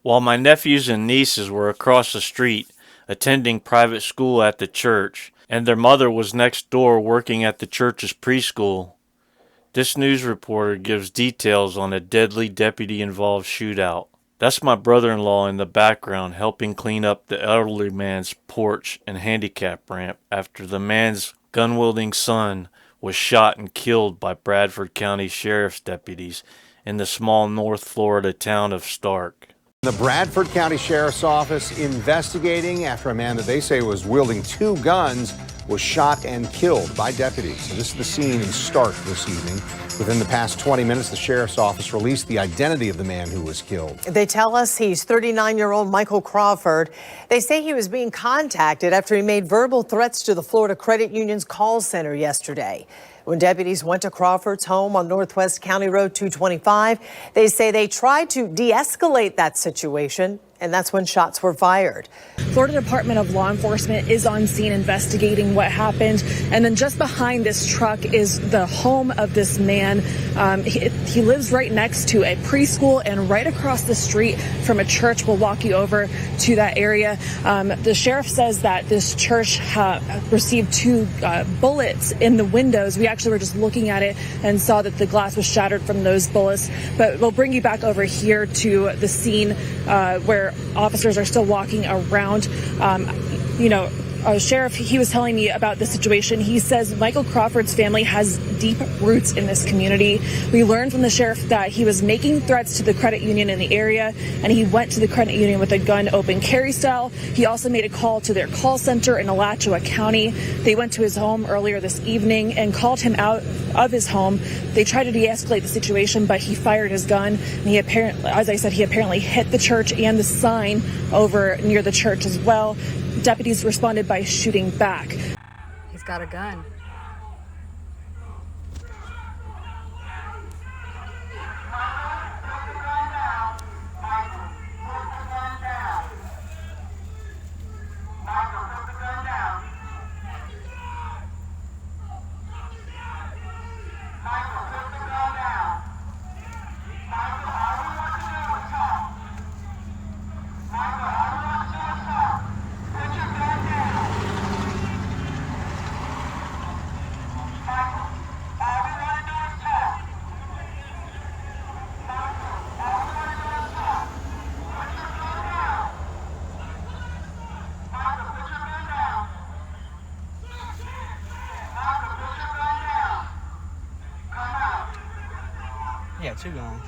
While my nephews and nieces were across the street, attending private school at the church, and their mother was next door working at the church's preschool, this news reporter gives details on a deadly deputy-involved shootout. That's my brother-in-law in the background helping clean up the elderly man's porch and handicap ramp after the man's gun-wielding son was shot and killed by Bradford County Sheriff's deputies in the small North Florida town of STARKE. The Bradford County Sheriff's Office investigating after a man that they say was wielding two guns was shot and killed by deputies. So this is the scene in STARKE this evening. Within the past 20 minutes, the Sheriff's Office released the identity of the man who was killed. They tell us he's 39-year-old Michael Crawford. They say he was being contacted after he made verbal threats to the Florida Credit Union's call center yesterday. When deputies went to Crawford's home on Northwest County Road 225, they say they tried to de-escalate that situation, and that's when shots were fired. Florida Department of Law Enforcement is on scene investigating what happened. And then just behind this truck is the home of this man. He lives right next to a preschool and right across the street from a church. We'll walk you over to that area. The sheriff says that this church received two bullets in the windows. We actually were just looking at it and saw that the glass was shattered from those bullets. But we'll bring you back over here to the scene where officers are still walking around. Sheriff, he was telling me about the situation. He says Michael Crawford's family has deep roots in this community. We learned from the sheriff that he was making threats to the credit union in the area, and he went to the credit union with a gun open carry style. He also made a call to their call center in Alachua County. They went to his home earlier this evening and called him out of his home. They tried to de-escalate the situation, but he fired his gun. And he apparently hit the church and the sign over near the church as well. Deputies responded by shooting back. He's got a gun. Yeah, two guns.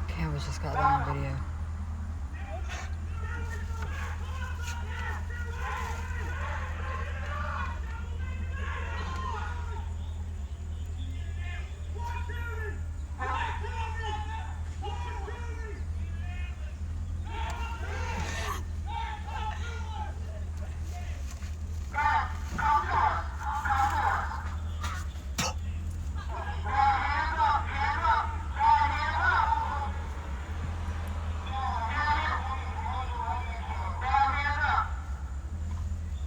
Cameras just got that on video.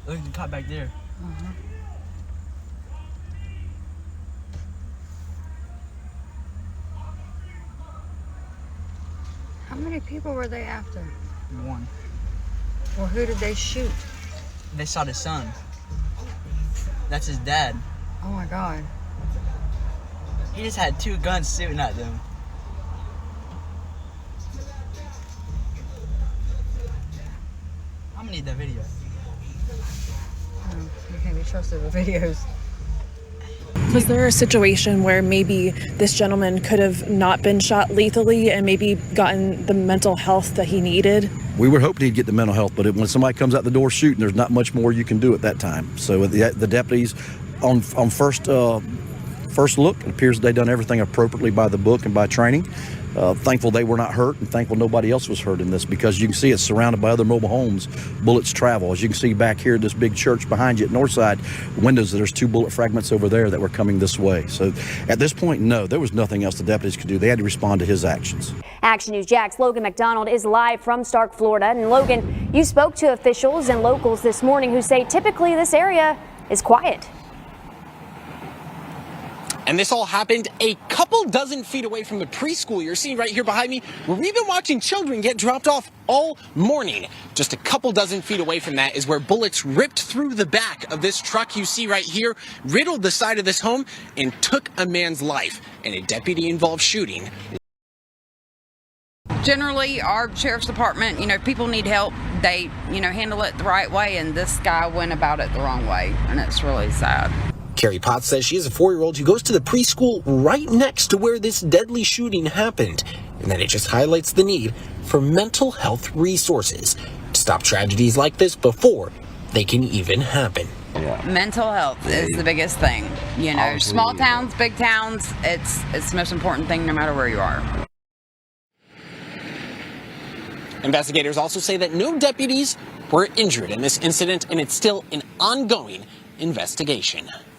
Look at the cop back there. How many people were they after? One. Or who did they shoot? They shot his son. That's his dad. Oh my God. He just had two guns shooting at them. I'm gonna need that video. Oh, you can't be trusted with videos. Was there a situation where maybe this gentleman could have not been shot lethally and maybe gotten the mental health that he needed? We were hoping he'd get the mental health, but when somebody comes out the door shooting, there's not much more you can do at that time. So the deputies on first first look, it appears they done everything appropriately by the book and by training. Thankful they were not hurt, and thankful nobody else was hurt in this, because you can see it's surrounded by other mobile homes. Bullets travel. As you can see back here, this big church behind you at Northside windows, there's 2 bullet fragments over there that were coming this way. So at this point, no, there was nothing else the deputies could do. They had to respond to his actions. Action News Jack's Logan McDonald is live from Starke, Florida. And Logan, you spoke to officials and locals this morning who say typically this area is quiet. And this all happened a couple dozen feet away from the preschool you're seeing right here behind me, where we've been watching children get dropped off all morning. Just a couple dozen feet away from that is where bullets ripped through the back of this truck you see right here, riddled the side of this home, and took a man's life in a deputy-involved shooting. Generally, our sheriff's department, if people need help, they, handle it the right way, and this guy went about it the wrong way, and it's really sad. Carrie Potts says she is a 4-year-old who goes to the preschool right next to where this deadly shooting happened, and that it just highlights the need for mental health resources to stop tragedies like this before they can even happen. Yeah. Mental health is the biggest thing. Small towns, big towns, it's the most important thing no matter where you are. Investigators also say that no deputies were injured in this incident, and it's still an ongoing investigation.